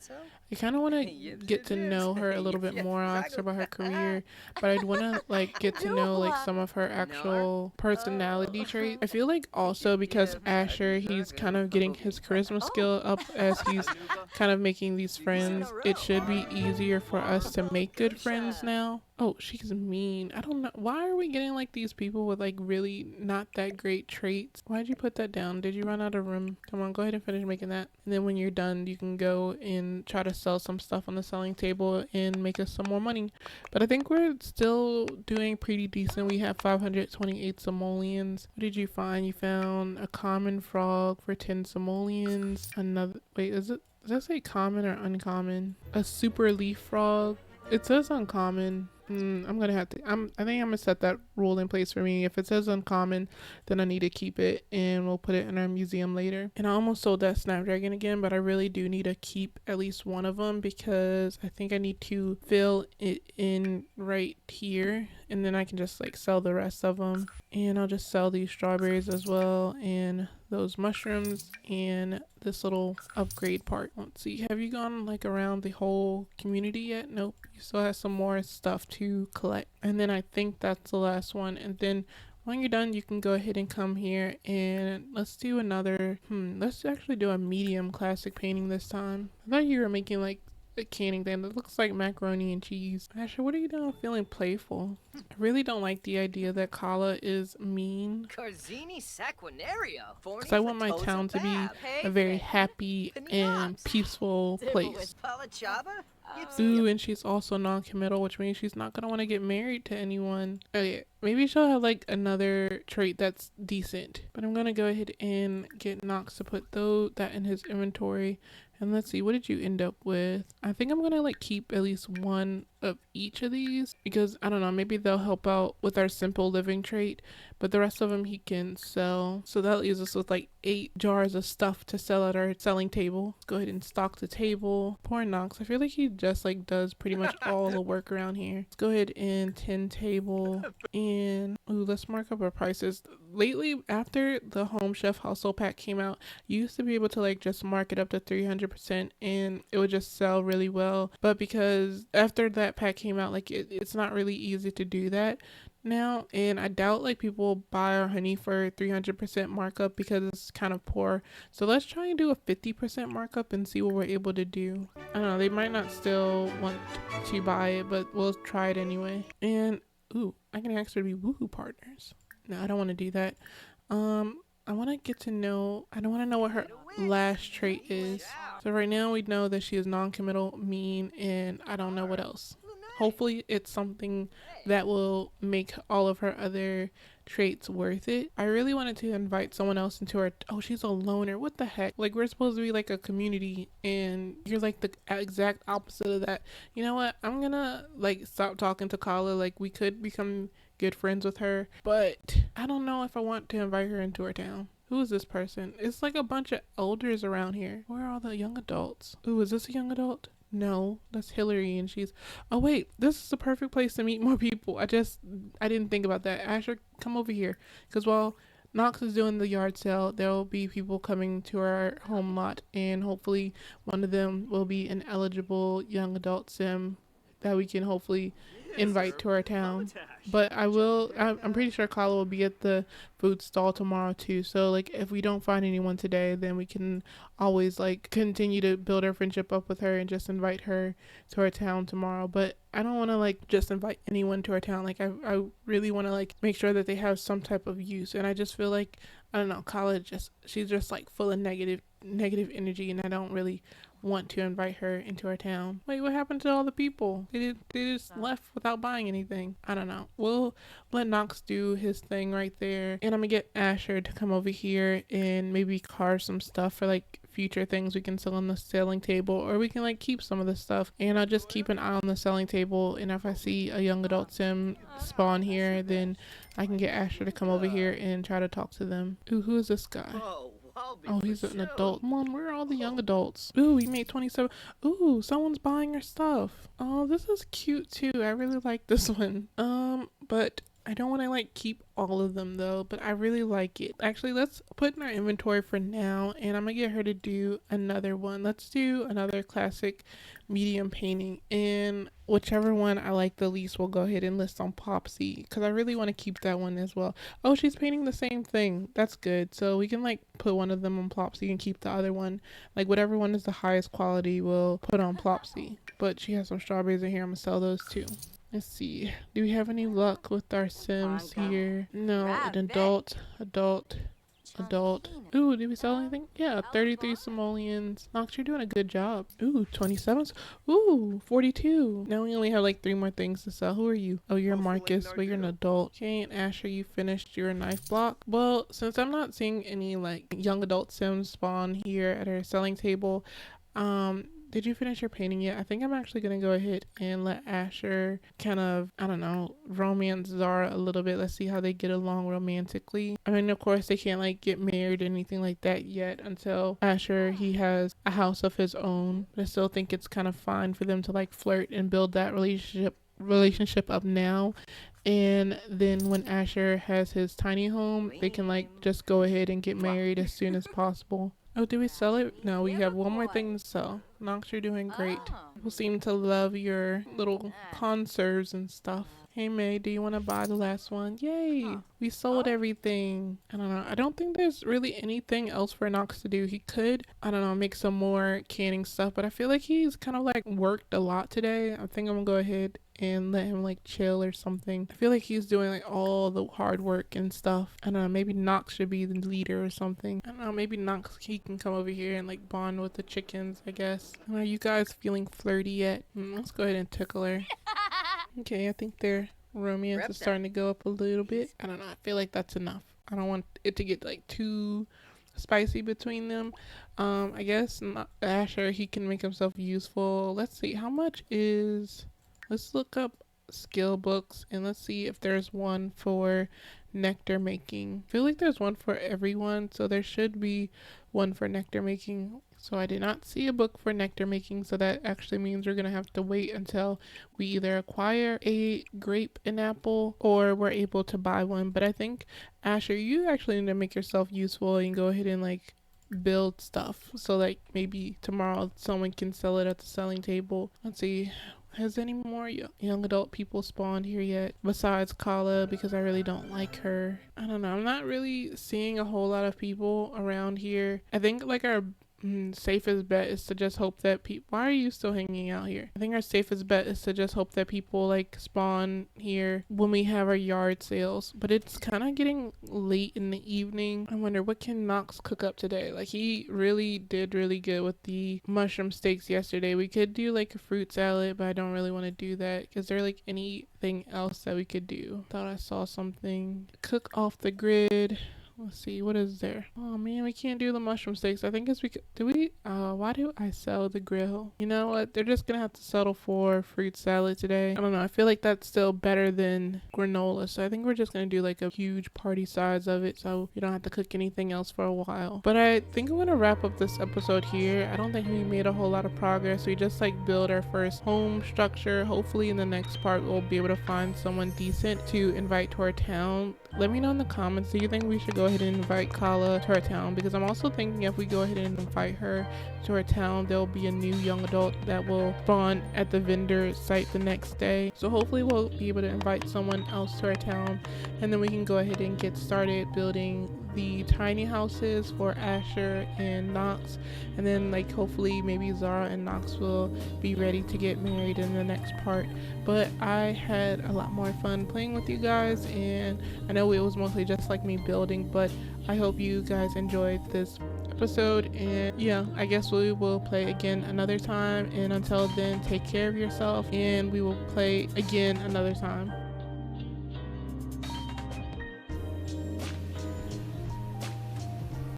I kind of want to get to know her a little bit more. I'll ask her about her career, but I'd want to like get to know like some of her actual personality traits. I feel like also because Asher, he's kind of getting his charisma skill up as he's kind of making these friends. It should be easier for us to make good friends now. Oh, she's mean. I don't know. Why are we getting like these people with like really not that great traits? Why'd you put that down? Did you run out of room? Come on, go ahead and finish making that. And then when you're done, you can go and try to sell some stuff on the selling table and make us some more money. But I think we're still doing pretty decent. We have 528 simoleons. What did you find? You found a common frog for 10 simoleons. Another, wait, does that say common or uncommon? A super leaf frog It says uncommon. I'm gonna have to. I think I'm gonna set that rule in place for me. If it says uncommon, then I need to keep it, and we'll put it in our museum later. And I almost sold that snapdragon again, but I really do need to keep at least one of them because I think I need to fill it in right here, and then I can just like sell the rest of them. And I'll just sell these strawberries as well, and those mushrooms, and this little upgrade part. Let's see, have you gone like around the whole community yet? Nope, you still have some more stuff to collect. And then I think that's the last one. And then when you're done, you can go ahead and come here and let's do another, let's actually do a medium classic painting this time. I thought you were making like a canning thing that looks like macaroni and cheese. Asher, what are you doing feeling playful? I really don't like the idea that Kala is mean. Because I want my town to be a very happy and peaceful place. Ooh, and she's also non-committal, which means she's not gonna want to get married to anyone. Okay, maybe she'll have like another trait that's decent. But I'm gonna go ahead and get Nox to put that in his inventory. And let's see, what did you end up with? I think I'm gonna like keep at least one of each of these because I don't know, maybe they'll help out with our simple living trait, but the rest of them he can sell. So that leaves us with like 8 jars of stuff to sell at our selling table. Let's go ahead and stock the table. Poor Nox, I feel like he just like does pretty much all the work around here. Let's go ahead and 10 table, and ooh, let's mark up our prices. Lately, after the Home Chef Household Pack came out, you used to be able to like just mark it up to 300% and it would just sell really well. But because after that pack came out, like it's not really easy to do that now, and I doubt like people buy our honey for 300% markup because it's kind of poor. So let's try and do a 50% markup and see what we're able to do. I don't know, they might not still want to buy it, but we'll try it anyway. And ooh, I can actually be woohoo partners. No, I don't want to do that. I want to get to know, I don't want to know what her last trait is. So right now we know that she is non-committal, mean, and I don't know what else. Hopefully it's something that will make all of her other traits worth it. I really wanted to invite someone else into her. Oh, she's a loner. What the heck? Like, we're supposed to be like a community and you're like the exact opposite of that. You know what? I'm gonna like stop talking to Kala. Like, we could become good friends with her, but I don't know if I want to invite her into our town. Who is this person? It's like a bunch of elders around here. Where are all the young adults? Ooh, is this a young adult? No, that's Hillary, and she's, oh wait, this is the perfect place to meet more people. I didn't think about that. Asher, come over here, because while Knox is doing the yard sale, there will be people coming to our home lot, and hopefully one of them will be an eligible young adult sim that we can hopefully invite to our town. But I'm pretty sure Kala will be at the food stall tomorrow too. So like if we don't find anyone today, then we can always like continue to build our friendship up with her and just invite her to our town tomorrow. But I don't want to like just invite anyone to our town. Like I really want to like make sure that they have some type of use. And I just feel like, I don't know, Kala she's just like full of negative energy, and I don't really want to invite her into our town. Wait, what happened to all the people? They just left without buying anything. I don't know. We'll let Knox do his thing right there. And I'm gonna get Asher to come over here and maybe carve some stuff for like future things we can sell on the selling table, or we can like keep some of the stuff. And I'll just keep an eye on the selling table, and if I see a young adult sim spawn here, then I can get Asher to come over here and try to talk to them. Ooh, who is this guy? Oh, he's an adult. Come on, where are all the young adults? Ooh, we made 27. Ooh, someone's buying our stuff. Oh, this is cute too. I really like this one. But I don't want to like keep all of them though, but I really like it. Actually, let's put in our inventory for now, and I'm gonna get her to do another one. Let's do another classic medium painting, and whichever one I like the least we'll go ahead and list on Popsy, because I really want to keep that one as well. Oh, she's painting the same thing. That's good. So we can like put one of them on Plopsy and keep the other one. Like whatever one is the highest quality we'll put on Plopsy. But she has some strawberries in here. I'm gonna sell those too. Let's see. Do we have any luck with our Sims here? No, an adult. Ooh, did we sell anything? Yeah, 33 simoleons. Nox, you're doing a good job. Ooh, 27s. Ooh, 42. Now we only have like 3 more things to sell. Who are you? Oh, you're Marcus, but you're an adult. Okay, and Asher, you finished your knife block. Well, since I'm not seeing any like young adult Sims spawn here at our selling table, did you finish your painting yet? I think I'm actually gonna go ahead and let Asher kind of, I don't know, romance Zara a little bit. Let's see how they get along romantically. I mean, of course, they can't like get married or anything like that yet until Asher, he has a house of his own. But I still think it's kind of fine for them to like flirt and build that relationship up now, and then when Asher has his tiny home, they can like just go ahead and get married as soon as possible. Oh, did we sell it? No, we have one more thing to sell. Nox, you're doing great. People seem to love your little conserves and stuff. Hey May, do you want to buy the last one? Yay! We sold everything. I don't know. I don't think there's really anything else for Nox to do. He could, I don't know, make some more canning stuff, but I feel like he's kind of like worked a lot today. I think I'm gonna go ahead and let him like chill or something. I feel like he's doing like all the hard work and stuff. I don't know, maybe Nox should be the leader or something. I don't know, maybe Nox, he can come over here and like bond with the chickens, I guess. Are you guys feeling flirty yet? Let's go ahead and tickle her. Okay, I think their romance is starting to go up a little bit. I don't know, I feel like that's enough. I don't want it to get like too spicy between them. I guess Asher, he can make himself useful. Let's see, how much is... Let's look up skill books and let's see if there's one for nectar making. I feel like there's one for everyone, so there should be one for nectar making. So I did not see a book for nectar making, so that actually means we're gonna have to wait until we either acquire a grape and apple or we're able to buy one. But I think, Asher, you actually need to make yourself useful and go ahead and like build stuff, so like maybe tomorrow someone can sell it at the selling table. Let's see, has any more young adult people spawned here yet besides Kala, because I really don't like her. I don't know, I'm not really seeing a whole lot of people around here. I think like our safest bet is to just hope that people... Why are you still hanging out here? I think our safest bet is to just hope that people like spawn here when we have our yard sales. But it's kind of getting late in the evening. I wonder, what can Nox cook up today? Like, he really did really good with the mushroom steaks yesterday. We could do like a fruit salad, but I don't really want to do that. Is there like anything else that we could do? Thought I saw something. Cook off the grid. Let's see, what is there? Oh man, we can't do the mushroom steaks. I think it's because, why do I sell the grill? You know what? They're just gonna have to settle for fruit salad today. I don't know. I feel like that's still better than granola. So I think we're just gonna do like a huge party size of it, so you don't have to cook anything else for a while. But I think I'm gonna wrap up this episode here. I don't think we made a whole lot of progress. We just like build our first home structure. Hopefully in the next part, we'll be able to find someone decent to invite to our town. Let me know in the comments, do you think we should go ahead and invite Kala to our town? Because I'm also thinking if we go ahead and invite her to our town, there'll be a new young adult that will spawn at the vendor site the next day. So hopefully we'll be able to invite someone else to our town, and then we can go ahead and get started building the tiny houses for Asher and Nox, and then like hopefully maybe Zara and Nox will be ready to get married in the next part. But I had a lot more fun playing with you guys, and I know it was mostly just like me building, but I hope you guys enjoyed this episode, and yeah, I guess we will play again another time, and until then, take care of yourself and we will play again another time.